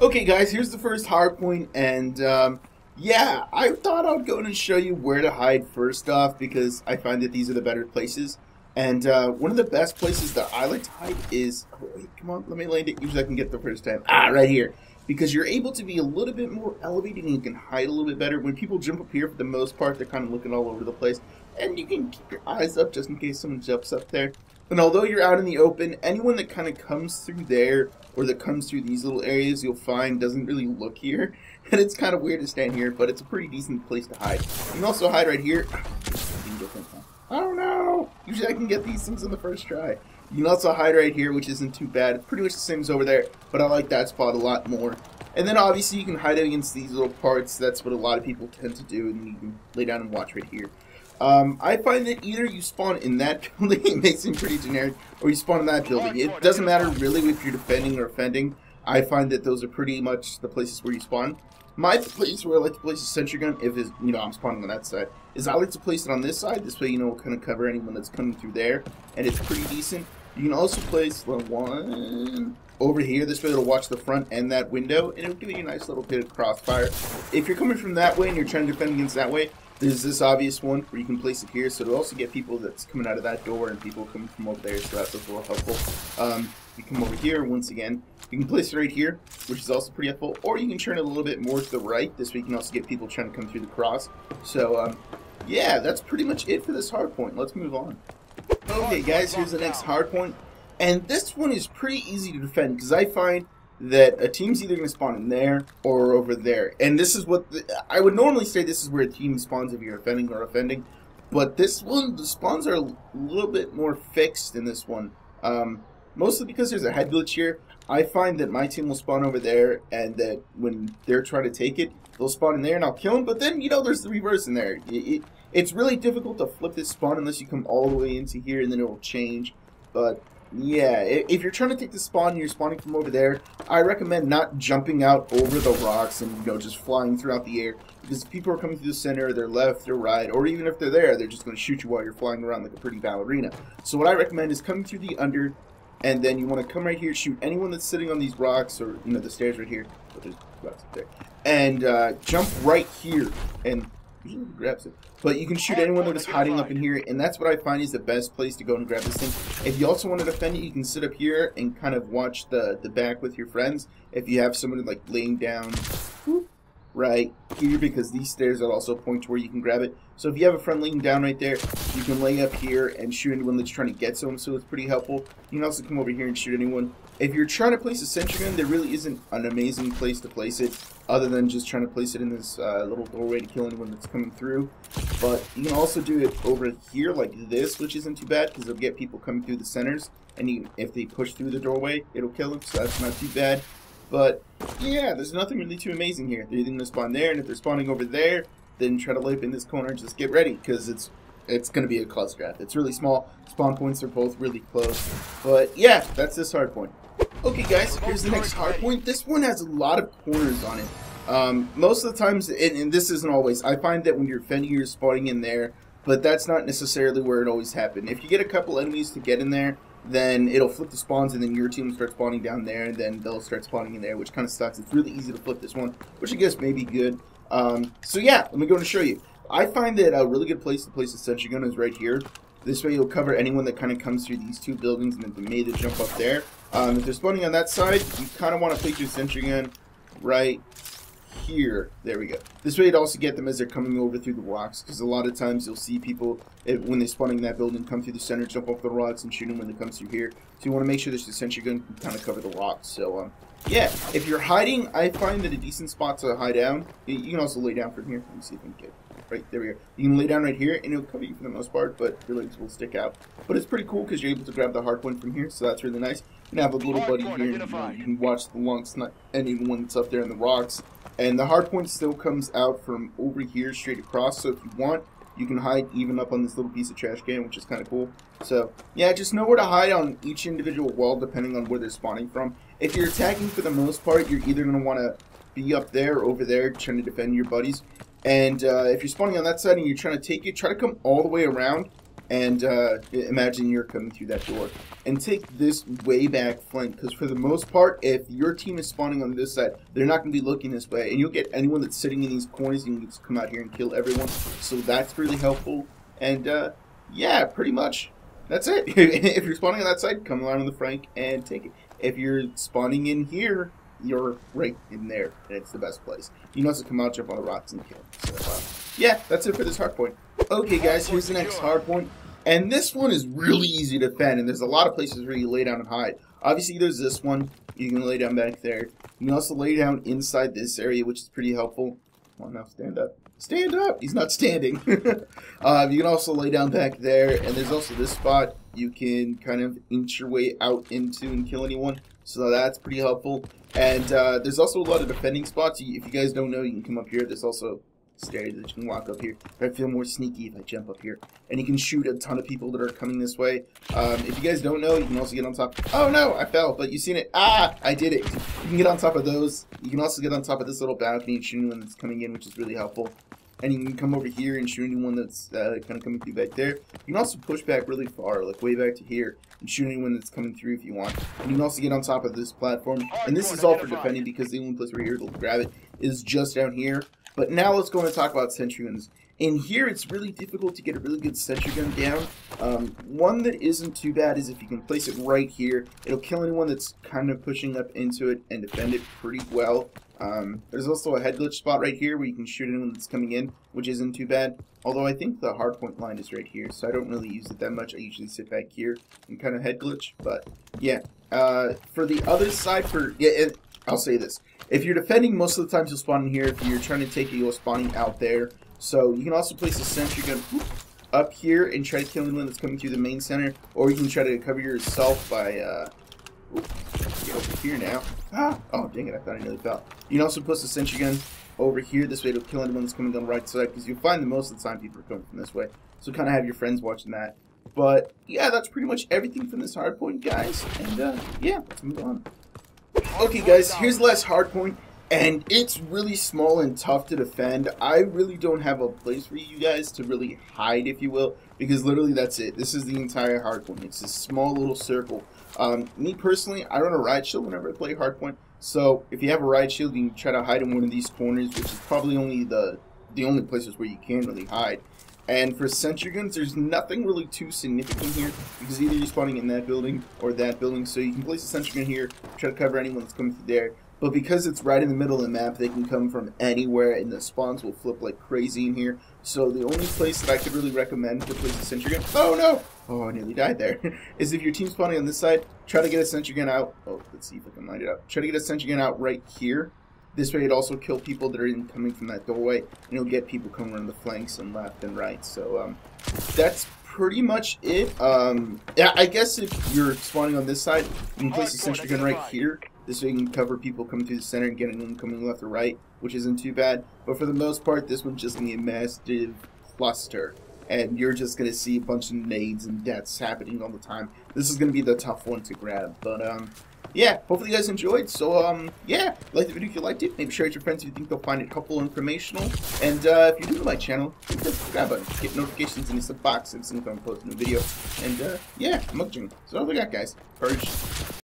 Okay guys, here's the first hardpoint, and yeah, I thought I would go in and show you where to hide first off, because I find that these are the better places. And one of the best places that I like to hide is, oh, wait, come on, let me land it. Usually I can get the first time. Right here. Because you're able to be a little bit more elevated and you can hide a little bit better. When people jump up here, for the most part, they're kind of looking all over the place. And you can keep your eyes up just in case someone jumps up there. And although you're out in the open, anyone that kind of comes through there or that comes through these little areas, you'll find doesn't really look here. And it's kind of weird to stand here, but it's a pretty decent place to hide. You can also hide right here. I don't know. Usually I can get these things on the first try. You can also hide right here, which isn't too bad. It's pretty much the same as over there, but I like that spot a lot more. And then obviously you can hide against these little parts. That's what a lot of people tend to do, and you can lay down and watch right here. I find that either you spawn in that building, it may seem pretty generic, or you spawn in that building. It doesn't matter really if you're defending or offending. I find that those are pretty much the places where you spawn. My place where I like to place a sentry gun, if it's, I'm spawning on that side, is I like to place it on this side. This way, it'll kind of cover anyone that's coming through there, and it's pretty decent. You can also place one over here. This way, it'll watch the front and that window, and it'll give you a nice little bit of crossfire. If you're coming from that way and you're trying to defend against that way, there's this obvious one where you can place it here, so it'll also get people that's coming out of that door and people coming from over there, so that's a little helpful. You come over here, once again, you can place it right here, which is also pretty helpful, or you can turn it a little bit more to the right. This way you can also get people trying to come through the cross. So, yeah, that's pretty much it for this hardpoint. Let's move on. Okay, guys, here's the next hardpoint, and this one is pretty easy to defend, because I find that a team's either going to spawn in there or over there. And this is what I would normally say this is where a team spawns if you're offending or offending. But this one, the spawns are a little bit more fixed in this one. Mostly because there's a head glitch here. I find that my team will spawn over there, and that when they're trying to take it, they'll spawn in there and I'll kill them. But then, there's the reverse in there. It's really difficult to flip this spawn unless you come all the way into here, and then it will change. But yeah, if you're trying to take the spawn and you're spawning from over there, I recommend not jumping out over the rocks and just flying throughout the air, because if people are coming through the center, they're left, they're right, or even if they're there, they're just going to shoot you while you're flying around like a pretty ballerina. So what I recommend is coming through the under, and then you want to come right here, shoot anyone that's sitting on these rocks, or the stairs right here, but there's rocks up there, and jump right here and usually grabs it. But you can shoot anyone that is hiding up in here, and that's what I find is the best place to go and grab this thing. If you also want to defend it, you can sit up here and kind of watch the back with your friends. If you have someone like laying down right here, because these stairs are also point to where you can grab it. So if you have a friend laying down right there, you can lay up here and shoot anyone that's trying to get someone, so it's pretty helpful. You can also come over here and shoot anyone. If you're trying to place a sentry gun, there really isn't an amazing place to place it, other than just trying to place it in this little doorway to kill anyone that's coming through. But you can also do it over here like this, which isn't too bad, because it'll get people coming through the centers, and if they push through the doorway, it'll kill them, so that's not too bad. But yeah, there's nothing really too amazing here. They're either going to spawn there, and if they're spawning over there, then try to lay up in this corner and just get ready, because it's going to be a cluster. It's really small. Spawn points are both really close. But yeah, that's this hardpoint. Okay guys, here's the next hardpoint. This one has a lot of corners on it. Most of the times, and this isn't always, I find that when you're defending, you're spawning in there, but that's not necessarily where it always happens. If you get a couple enemies to get in there, then it'll flip the spawns, and then your team will start spawning down there, and then they'll start spawning in there, which kind of sucks. It's really easy to flip this one, which I guess may be good. So yeah, let me go and show you. I find that a really good place to place a sentry gun is right here. This way you'll cover anyone that kind of comes through these two buildings, and then they may jump up there. If they're spawning on that side, you kind of want to place your sentry gun right here. There we go. This way you'd also get them as they're coming over through the rocks, because a lot of times you'll see people, when they're spawning in that building, come through the center, jump off the rocks, and shoot them when they come through here. So you want to make sure that the sentry gun can kind of cover the rocks. So yeah, if you're hiding, I find that a decent spot to hide down. You can also lay down from here. Let me see if I can get right there. We go. You can lay down right here, and it'll cover you for the most part, but your legs will stick out. But it's pretty cool because you're able to grab the hardpoint from here, so that's really nice. You can have a little buddy here, and you can watch the lunks, not anyone that's up there in the rocks. And the hardpoint still comes out from over here straight across, so if you want, you can hide even up on this little piece of trash can, which is kind of cool. So yeah, just know where to hide on each individual wall depending on where they're spawning from. If you're attacking, for the most part, you're either going to want to be up there or over there trying to defend your buddies. And if you're spawning on that side and you're trying to take it, try to come all the way around and imagine you're coming through that door, and take this way back flank, because for the most part, if your team is spawning on this side, they're not going to be looking this way, and you'll get anyone that's sitting in these corners, you can just come out here and kill everyone, so that's really helpful. And yeah, pretty much that's it. If you're spawning on that side, come around on the flank and take it. If you're spawning in here, you're right in there, and it's the best place. You can also come out, jump on the rocks, and kill. So yeah, that's it for this hardpoint. Okay guys, here's the next hardpoint, and this one is really easy to defend, and there's a lot of places where you lay down and hide. Obviously there's this one, you can lay down back there. You can also lay down inside this area, which is pretty helpful. Come on now, stand up. Stand up! He's not standing. You can also lay down back there, and there's also this spot you can kind of inch your way out into and kill anyone, so that's pretty helpful. And there's also a lot of defending spots. If you guys don't know, you can come up here. There's also stairs that you can walk up here. I feel more sneaky if I jump up here. And you can shoot a ton of people that are coming this way. If you guys don't know, you can also get on top. Oh no, I fell, but you seen it. Ah, I did it. You can get on top of those. You can also get on top of this little balcony and shoot anyone that's coming in, which is really helpful. And you can come over here and shoot anyone that's kind of coming through back there. You can also push back really far, like way back to here, and shoot anyone that's coming through if you want. And you can also get on top of this platform. And this is all for defending, because the only place where you're able to grab it is just down here. But now let's go and talk about sentry guns. In here, it's really difficult to get a really good sentry gun down. One that isn't too bad is if you can place it right here. It'll kill anyone that's kind of pushing up into it and defend it pretty well. There's also a head glitch spot right here where you can shoot anyone that's coming in, which isn't too bad. Although I think the hardpoint line is right here, so I don't really use it that much. I usually sit back here and kind of head glitch. But yeah, for the other side, I'll say this. If you're defending, most of the times you'll spawn in here. If you're trying to take it, you'll spawning out there. So you can also place a sentry gun up here and try to kill anyone that's coming through the main center. Or you can try to cover yourself by, get over here now. Ah! Oh, dang it, I thought I nearly fell. You can also place a sentry gun over here. This way it'll kill anyone that's coming on the right side, because you'll find that most of the time people are coming from this way. So kind of have your friends watching that. But yeah, that's pretty much everything from this hardpoint, guys. And yeah, let's move on. Okay guys, here's the last hardpoint, and it's really small and tough to defend. I really don't have a place for you guys to really hide, if you will, because literally that's it. This is the entire hardpoint. It's this small little circle. Me personally, I run a riot shield whenever I play hardpoint, so if you have a riot shield, you can try to hide in one of these corners, which is probably only the only places where you can really hide. And for sentry guns, there's nothing really too significant here, because either you're spawning in that building or that building, so you can place a sentry gun here, try to cover anyone that's coming through there. But because it's right in the middle of the map, they can come from anywhere, and the spawns will flip like crazy in here. So the only place that I could really recommend to place a sentry gun, oh no, oh I nearly died there, is if your team's spawning on this side, try to get a sentry gun out. Oh, let's see if I can line it up. Try to get a sentry gun out right here. This way it also kill people that are coming from that doorway, and it'll get people coming around the flanks and left and right. So that's pretty much it. Yeah, I guess if you're spawning on this side, you can place a sentry gun right here. This way you can cover people coming through the center and getting them coming left or right, which isn't too bad. But for the most part, this one's just going to be a massive cluster. And you're just going to see a bunch of nades and deaths happening all the time. This is going to be the tough one to grab. But yeah, hopefully you guys enjoyed. So yeah, like the video if you liked it. Maybe share it with your friends if you think they'll find it helpful or informational. And if you're new to my channel, hit the subscribe button. Get notifications in the sub box as soon as I'm posting a video. And yeah, I'm Mugajing. So that's all we got, guys. Purge.